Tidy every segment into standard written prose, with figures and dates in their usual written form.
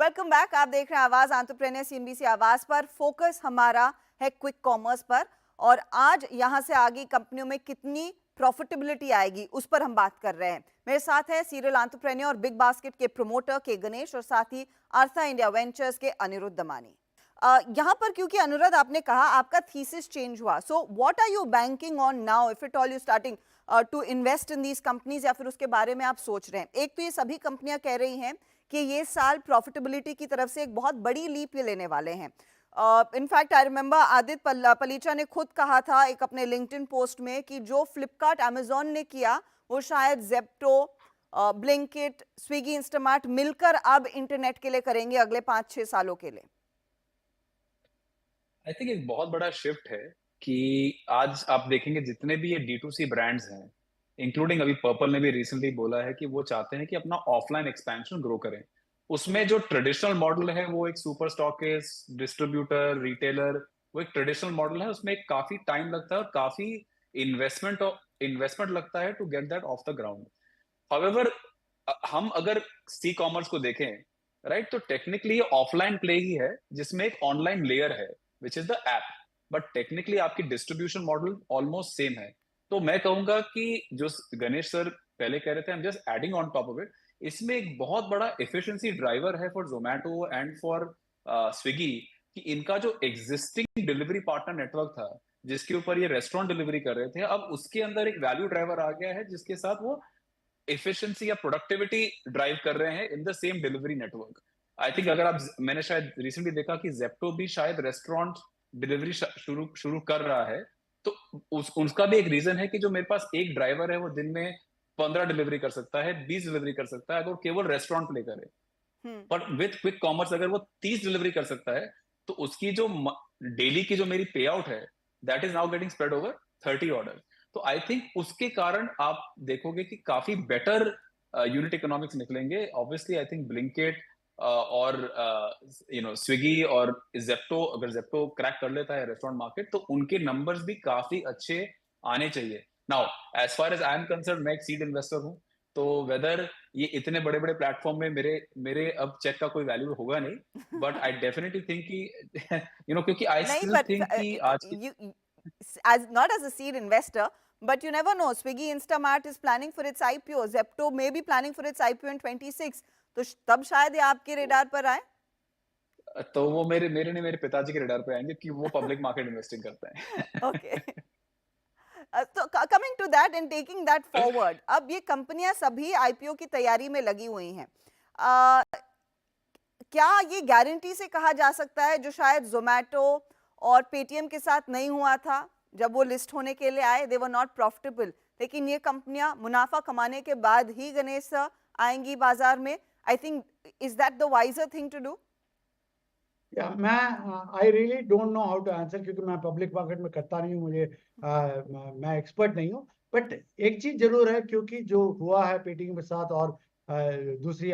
Welcome back. आप देख रहे हैं आवाज एंटरप्रेन्योर सीएनबीसी आवाज पर। फोकस हमारा है क्विक कॉमर्स पर और आज यहां से आगे कंपनियों में कितनी प्रॉफिटेबिलिटी आएगी उस पर हम बात कर रहे हैं। मेरे साथ है सीरियल एंटरप्रेन्योर और बिग बास्केट के प्रमोटर के गणेश और साथ ही अर्था इंडिया वेंचर्स के अनिरुद्ध दमानी। यहाँ पर क्योंकि अनुराध आपने कहा आपका थीसिस चेंज हुआ, so what are you banking on now if it all you starting to invest in these companies, या फिर उसके बारे में आप सोच रहे हैं? एक तो ये सभी कंपनियां कह रही हैं कि ये साल प्रॉफिटेबिलिटी की तरफ से एक बहुत बड़ी लीप ये लेने वाले हैं। इनफैक्ट आई रिमेंबर आदित्य पलीचा ने खुद कहा था एक अपने लिंक्डइन पोस्ट में कि जो फ्लिपकार्ट अमेजोन ने किया वो शायद जेप्टो, ब्लिंकिट, स्विगी, इंस्टामार्ट मिलकर अब इंटरनेट के लिए करेंगे अगले 5-6 सालों के लिए। आई थिंक एक बहुत बड़ा शिफ्ट है कि आज आप देखेंगे जितने भी ये D2C ब्रांड्स हैं, इंक्लूडिंग अभी पर्पल ने भी रिसेंटली बोला है कि वो चाहते हैं कि अपना ऑफलाइन एक्सपेंशन ग्रो करें। उसमें जो ट्रेडिशनल मॉडल है वो एक सुपर स्टॉकिस्ट, डिस्ट्रीब्यूटर, रिटेलर, वो एक ट्रेडिशनल मॉडल है। उसमें एक काफी टाइम लगता है और काफी इन्वेस्टमेंट इन्वेस्टमेंट लगता है to get that off the ground. However, हम अगर सी कॉमर्स को देखें, राइट, तो टेक्निकली ऑफलाइन प्ले ही है जिसमें एक ऑनलाइन लेयर है which is the app, but technically आपकी डिस्ट्रीब्यूशन मॉडल ऑलमोस्ट सेम है। तो मैं कहूंगा कि जो गणेश सर पहले कह रहे थे, I am just adding on top of it, इसमें एक बहुत बड़ा एफिशिएंसी ड्राइवर है for Zomato and for Swiggy, कि इनका जो एग्जिस्टिंग डिलीवरी पार्टनर नेटवर्क था जिसके ऊपर ये रेस्टोरेंट डिलीवरी कर रहे थे, अब उसके अंदर एक वैल्यू ड्राइवर आ गया है जिसके साथ वो एफिशिएंसी या प्रोडक्टिविटी ड्राइव कर रहे हैं in the same delivery network. I think अगर आप, मैंने शायद रिसेंटली देखा कि जेप्टो भी शायद रेस्टोरेंट डिलीवरी शुरू शुरू कर रहा है। तो उसका भी एक रीजन है कि जो मेरे पास एक ड्राइवर है वो दिन में 15 डिलीवरी कर सकता है, 20 डिलीवरी कर सकता है अगर केवल रेस्टोरेंट प्ले करे। हम्म। पर विथ क्विक कॉमर्स अगर वो 30 डिलीवरी कर सकता है, तो उसकी जो डेली की जो मेरी पे आउट है, that is now getting spread over 30 order. तो आई थिंक उसके कारण आप देखोगे कि काफी बेटर यूनिट इकोनॉमिक्स निकलेंगे। ऑब्वियसली आई थिंक ब्लिंकिट और स्विगी और जेप्टो, अगर जेप्टो क्रैक कर लेता है रेस्टोरेंट मार्केट, तो उनके नंबर्स भी काफी अच्छे आने चाहिए। Now as far as I am concern, मैं एक सीड इन्वेस्टर हूँ, तो वेदर ये इतने बड़े बड़े प्लेटफॉर्म में मेरे मेरे अब चेक का कोई वैल्यू होगा नहीं, बट आई डेफिनेटली थिंक कि क्योंकि आई नहीं, स्टिल but थिंक कि आज की, as not as a seed investor, but you never know. Swiggy Instamart is planning for its IPO. Zepto may be planning for its IPO in 26. तो तब शायद ये आपके रेडार पर आए। तो वो मेरे पिताजी के रडार पे आएंगे कि वो पब्लिक मार्केट इन्वेस्टिंग करते हैं। ओके। तो coming to that end taking that forward, अब ये कंपनियां सभी आईपीओ की तैयारी में लगी हुई हैं। क्या ये गारंटी से कहा जा सकता है जो शायद जोमेटो और पेटीएम के साथ नहीं हुआ था, जब वो लिस्ट होने के लिए आए, दे वर नॉट प्रॉफिटेबल, लेकिन ये कंपनियां मुनाफा कमाने के बाद ही गणेश आएंगी बाजार में? I think, is that the wiser thing to do? या मैं I really don't know how to answer, क्योंकि मैं पब्लिक मार्केट में करता नहीं हूँ, मुझे मैं एक्सपर्ट नहीं हूँ। बट एक चीज जरूर है, क्योंकि जो हुआ है पेटीएम के साथ और दूसरी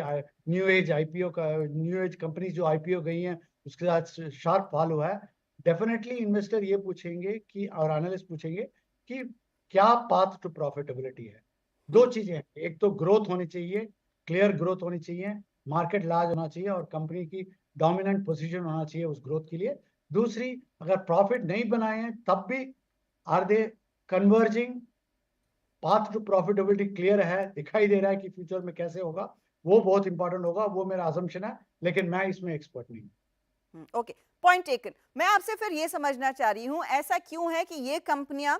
न्यू एज आईपीओ का, न्यू एज कंपनी जो आईपीओ गई हैं उसके साथ शार्प फॉलो है। डेफिनेटली इन्वेस्टर ये पूछेंगे कि, और एनालिस्ट पूछेंगे कि क्या पाथ टू प्रॉफिटेबिलिटी है। दो चीजें हैं, एक तो ग्रोथ होनी चाहिए, क्लियर ग्रोथ होनी चाहिए, मार्केट लार्ज होना चाहिए और कंपनी की डोमिनेंट पोजीशन होना चाहिए उस ग्रोथ के लिए। दूसरी, अगर प्रॉफिट नहीं बनाए हैं तब भी are they converging, path to profitability clear है, दिखाई दे रहा है कि फ्यूचर में कैसे होगा, वो बहुत इंपॉर्टेंट होगा। वो मेरा असम्पशन है, लेकिन मैं इसमें एक्सपर्ट नहीं हूँ। Okay, point taken. मैं आपसे फिर ये समझना चाह रही हूँ, ऐसा क्यों है कि ये कंपनियां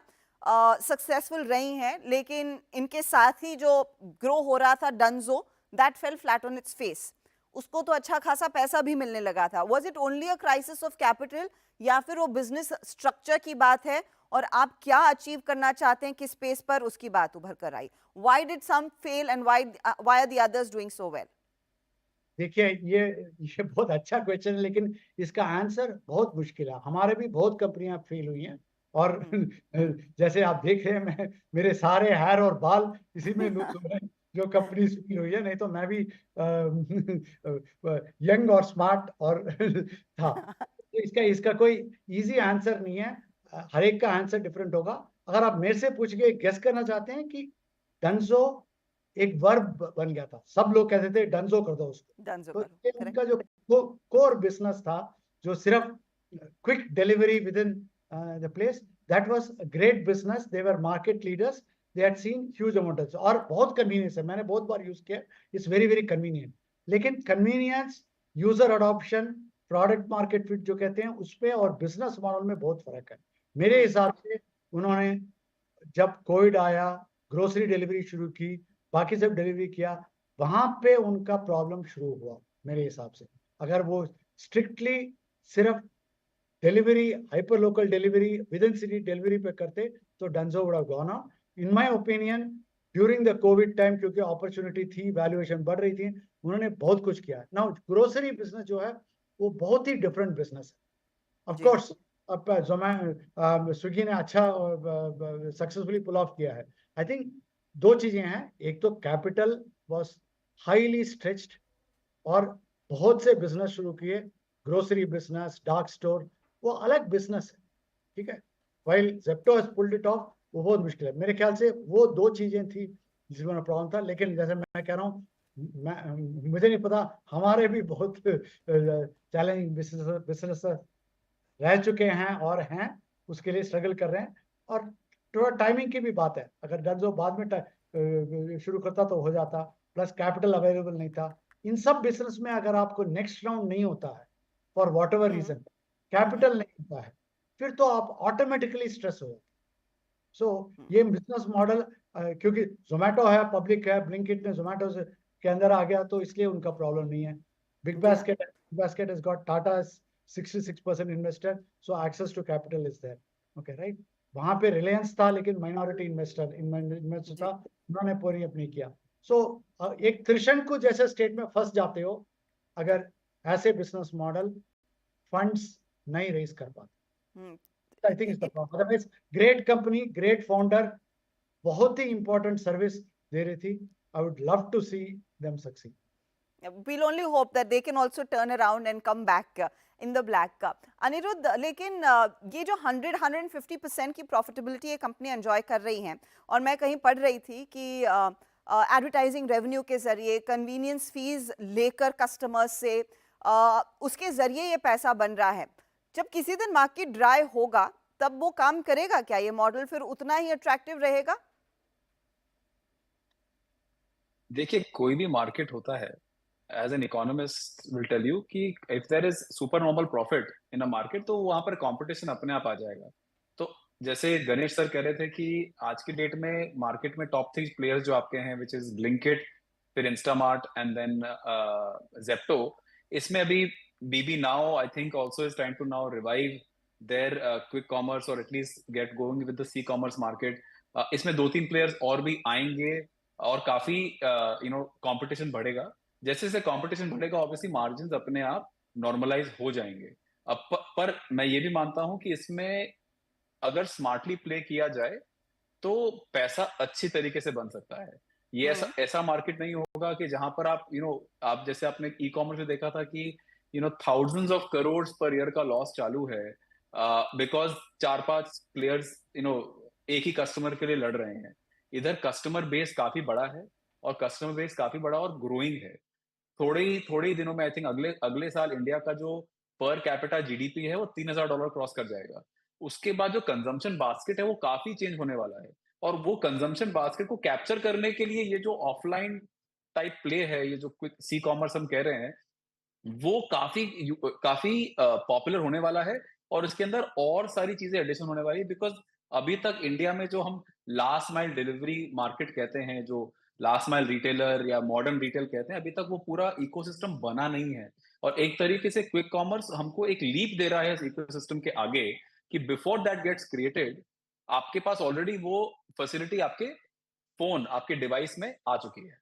सक्सेसफुल रही हैं लेकिन इनके साथ ही जो ग्रो हो रहा था Dunzo, that fell flat on its face? उसको तो अच्छा खासा पैसा भी मिलने लगा था। Was it only a crisis of capital, या फिर वो बिजनेस स्ट्रक्चर की बात है और आप क्या अचीव करना चाहते हैं किस स्पेस पर, उसकी बात उभर कर आई? Why did some fail and why are the others doing so well? देखिए, ये बहुत अच्छा क्वेश्चन है, लेकिन इसका आंसर बहुत मुश्किल है। हमारे भी बहुत कंपनियां फेल हुई हैं और जैसे आप देख रहे हैं, मेरे सारे हेयर और बाल इसी में लूज हो रहे हैं जो कंपनी फेल हुई है। नहीं तो मैं भी यंग और स्मार्ट और था। तो इसका इसका कोई इजी आंसर नहीं है। हर एक का आंसर डिफरेंट होगा। अगर आप मेरे से पूछ के गेस करना चाहते हैं कि डंजो एक वर्ब बन गया था, सब लोग कहते थे डंजो कर दो उसको। डंजो तो करो, ये करेक्ट। उनका जो कोर बिजनेस था, जो सिर्फ quick delivery with in the place, that was a great business, they were market leaders, they had seen huge amount और बहुत कन्वीनियंस है, मैंने बहुत बार यूज किया, इट्स वेरी वेरी कन्वीनियंट। लेकिन convenience, user adoption, product market fit जो कहते हैं, उसमें और बिजनेस मॉडल में बहुत फर्क है। मेरे हिसाब से उन्होंने जब कोविड आया, ग्रोसरी डिलीवरी शुरू की, बाकी सब डिलीवरी किया, वहां पे उनका प्रॉब्लम शुरू हुआ मेरे हिसाब से। अगर वो स्ट्रिक्टली सिर्फ delivery, hyper local delivery, with in city delivery पे करते, तो Dunzo would have gone on. In my opinion during the Covid time, क्योंकि अपॉर्चुनिटी थी, वैल्यूएशन बढ़ रही थी, उन्होंने बहुत कुछ किया। नाउ ग्रोसरी बिजनेस जो है वो बहुत ही डिफरेंट बिजनेस है। ऑफ जी। कोर्स अब स्विगी ने अच्छा सक्सेसफुली पुल ऑफ किया है। आई थिंक दो चीजें हैं, एक तो कैपिटल वाज हाईली स्ट्रेच्ड और बहुत से बिजनेस शुरू किए, ग्रोसरी बिजनेस, डार्क स्टोर, वो अलग बिजनेस है, ठीक है। While Zepto has pulled it of, वो बहुत मुश्किल है। मेरे ख्याल से वो दो चीजें थी जिसमें प्रॉब्लम था। लेकिन जैसे मैं कह रहा हूँ, मुझे नहीं पता, हमारे भी बहुत चैलेंजिंग बिजनेस रह चुके हैं और हैं, उसके लिए स्ट्रगल कर रहे हैं। और थोड़ा टाइमिंग की भी बात है, अगर डंजो बाद में शुरू करता तो हो जाता, प्लस कैपिटल अवेलेबल नहीं था। इन सब बिजनेस में अगर आपको नेक्स्ट राउंड नहीं होता है for whatever reason, capital नहीं होता है, फिर तो आप ऑटोमेटिकली स्ट्रेस हो। सो ये बिजनेस मॉडल, क्योंकि जोमेटो है, पब्लिक है, ब्लिंकिट ने जोमेटो के अंदर आ गया, तो इसलिए उनका प्रॉब्लम नहीं है। Big basket has got Tata as 66% investor, so access to capital is there. Okay, right? वहां पे रिलायंस था, लेकिन माइनॉरिटी इन्वेस्टर था, उन्होंने पूरी अपनी किया। सो एक त्रिशंकु जैसे स्टेट में फंस जाते हो अगर ऐसे बिजनेस मॉडल फंड्स नहीं रेज कर पाते। I think is the problem. Otherwise great company, great founder, बहुत ही इंपॉर्टेंट सर्विस दे रही थी। I would love to see them succeed. We'll only hope that they can also turn around and come back in the black. Anirudh, लेकिन ये जो 100-150% की profitability ये कंपनी एंजॉय कर रही हैं, और मैं कहीं पढ़ रही थी कि एडवर्टाइजिंग रेवेन्यू के जरिए, कन्वीनियंस फीस लेकर कस्टमर्स से, उसके जरिए ये पैसा बन रहा है। जब किसी दिन मार्केट ड्राई होगा, तब वो काम करेगा क्या? ये मॉडल फिर उतना ही अट्रैक्टिव रहेगा? देखिए, कोई भी मार्केट होता है, as an economist will tell you कि if there is super normal profit in a market, तो वहां पर कंपटीशन अपने आप आ जाएगा। तो जैसे गणेश सर कह रहे थे कि आज की डेट में मार्केट में टॉप 3 प्लेयर्स जो आपके हैं, विच इज ब्लिंकिट, फिर इंस्टामार्ट एंड देन जेप्टो। इसमें अभी BB now I think also is trying to now revive their quick commerce और at least get going with the e commerce market. इसमें 2-3 प्लेयर्स और भी आएंगे और काफी कंपटीशन बढ़ेगा। जैसे जैसे कंपटीशन बढ़ेगा, ऑब्वियसली मार्जिन अपने आप नॉर्मलाइज हो जाएंगे। अब पर मैं ये भी मानता हूं कि इसमें अगर स्मार्टली प्ले किया जाए तो पैसा अच्छी तरीके से बन सकता है। ये ऐसा मार्केट नहीं होगा कि जहां पर आप आप जैसे आपने ई कॉमर्स में देखा था कि thousands of crore per year का लॉस चालू है, बिकॉज 4-5 प्लेयर्स एक ही कस्टमर के लिए लड़ रहे हैं। इधर कस्टमर बेस काफी बड़ा है, और कस्टमर बेस काफी बड़ा और ग्रोइंग है। थोड़े ही दिनों में आई थिंक अगले अगले साल इंडिया का जो पर कैपिटा जीडीपी है वो $3,000 क्रॉस कर जाएगा। उसके बाद जो कंजम्पशन बास्केट है वो काफी चेंज होने वाला है, और वो कंजम्पशन बास्केट को कैप्चर करने के लिए ये जो ऑफलाइन टाइप प्ले है, ये जो क्विक सी कॉमर्स हम कह रहे हैं, वो काफी काफी पॉपुलर होने वाला है। और इसके अंदर और सारी चीजें एडिशन होने वाली है, बिकॉज अभी तक इंडिया में जो हम लास्ट माइल डिलीवरी मार्केट कहते हैं, जो लास्ट माइल रिटेलर या मॉडर्न रिटेल कहते हैं, अभी तक वो पूरा इकोसिस्टम बना नहीं है। और एक तरीके से क्विक कॉमर्स हमको एक लीप दे रहा है इस इकोसिस्टम के आगे, कि बिफोर दैट गेट्स क्रिएटेड आपके पास ऑलरेडी वो फैसिलिटी आपके फोन, आपके डिवाइस में आ चुकी है।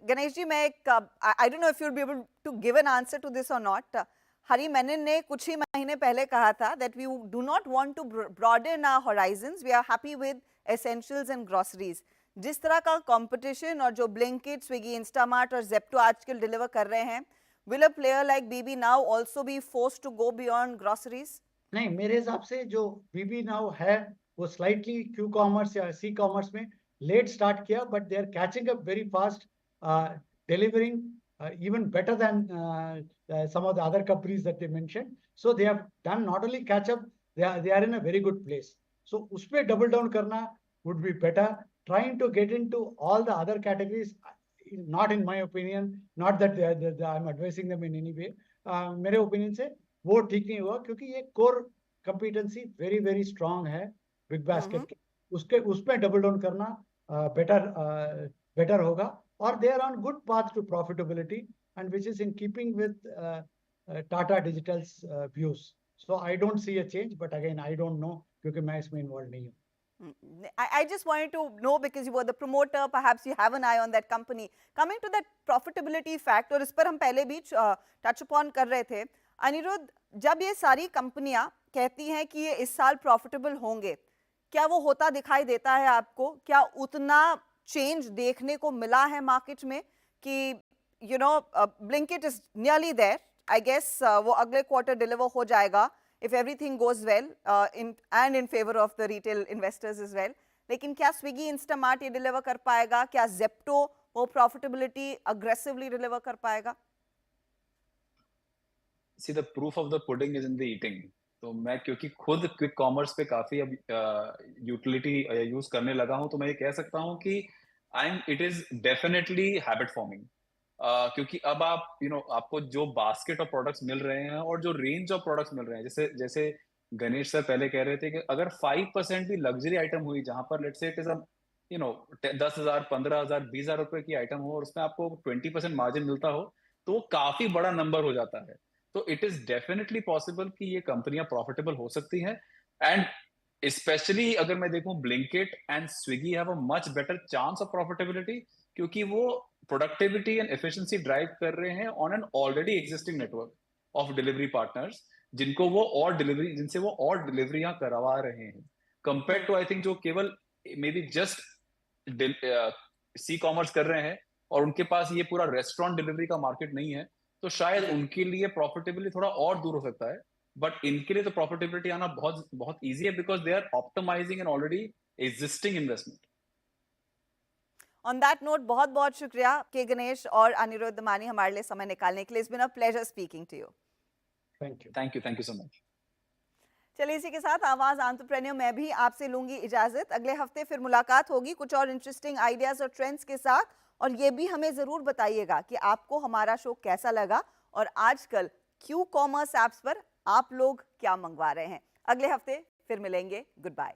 गणेश जी, मैं एक I don't know if you will be able to give an answer to this और नॉट। हरी मेनन ने कुछ ही महीने पहले कहा था that we do not want to broaden our horizons, we are happy with essentials and groceries. जिस तरह का कंपटीशन और जो ब्लिंकिट, स्विगी, इंस्टामार्ट और जेप्टो आजकल डिलीवर कर रहे हैं, will a player like BB now also be forced to go beyond groceries? नहीं, मेरे हिसाब से जो बीबी नाउ है वो स्लाइटली क्यू कॉमर्स या सी कॉमर्स में लेट स्टार्ट किया, but they are catching up very fast, delivering even better than some of the other companies that they mentioned. So they have done not only catch up, they are in a very good place. So उसपे double down करना would be better. Trying to get into all the other categories, not in my opinion, not that I'm advising them in any way. मेरे opinion से वो ठीक नहीं हुआ, क्योंकि ये core competency very very strong है बिग बास्केट की, उसके उसमें डबल डाउन करना बेटर होगा, और they are on good path to profitability, and which is in keeping with Tata Digitals views. So I don't see a change, but again I don't know, क्योंकि मैं इसमें इन्वॉल्व नहीं हूँ. I just wanted to know because you were the promoter, perhaps you have an eye on that company. Coming to that profitability fact, और इस पर हम पहले भी टच अपॉन कर रहे थे. अनिरुद्ध, जब ये सारी कंपनियां कहती हैं कि ये इस साल प्रॉफिटेबल होंगे, क्या वो होता दिखाई देता है आपको? क्या उतना चेंज देखने को मिला है मार्केट में कि Blinkit is nearly there, I guess वो अगले क्वार्टर डिलीवर हो जाएगा if everything goes well in favor of the retail investors as well. लेकिन क्या स्विगी, इंस्टामार्ट ये डिलीवर कर पाएगा? क्या जेप्टो वो प्रॉफिटेबिलिटी अग्रेसिवली डिलीवर कर पाएगा? See, the proof of the pudding is in the eating. तो मैं क्योंकि खुद क्विक कॉमर्स पे काफी अब यूटिलिटी यूज करने लगा हूं, तो मैं ये कह सकता हूं कि it is definitely habit forming. क्योंकि अब आप आपको जो बास्केट ऑफ प्रोडक्ट्स मिल रहे हैं और जो रेंज ऑफ प्रोडक्ट्स मिल रहे हैं, जैसे जैसे गणेश सर पहले कह रहे थे कि अगर 5% भी लग्जरी आइटम हुई, जहां पर लेट्स से इट इज 10,000, 15,000, 20,000 रुपए की आइटम हो और उसमें आपको 20% मार्जिन मिलता हो, तो वो काफी बड़ा नंबर हो जाता है. तो इट इज डेफिनेटली पॉसिबल कि ये कंपनियां प्रॉफिटेबल हो सकती हैं. एंड स्पेशली अगर मैं देखूं, Blinkit and Swiggy have a much better chance of profitability, क्योंकि वो प्रोडक्टिविटी एंड एफिशिएंसी ड्राइव कर रहे हैं on an already existing network of delivery partners, जिनसे वो और डिलीवरियां करवा रहे हैं, कंपेयर टू आई थिंक जो केवल may be just see commerce कर रहे हैं और उनके पास ये पूरा रेस्टोरेंट डिलीवरी का मार्केट नहीं है. तो शायद उनके लिए प्रॉफिटेबिलिटी थोड़ा और दूर हो सकता है, बट इनके लिए तो प्रॉफिटेबिलिटी आना बहुत बहुत ईजी है, because they are optimising an already existing investment. On that note, बहुत बहुत शुक्रिया के गणेश और अनिरुद्ध दमानी हमारे लिए समय निकालने के लिए. It's been a pleasure speaking to you. Thank you so much. चलिए, इसी के साथ आवाज एंटरप्रेन्योर में भी आपसे लूंगी इजाजत. अगले हफ्ते फिर मुलाकात होगी कुछ और इंटरेस्टिंग आइडियाज और ट्रेंड्स के साथ, और ये भी हमें जरूर बताइएगा कि आपको हमारा शो कैसा लगा और आजकल क्यू कॉमर्स ऐप्स पर आप लोग क्या मंगवा रहे हैं. अगले हफ्ते फिर मिलेंगे. Good bye.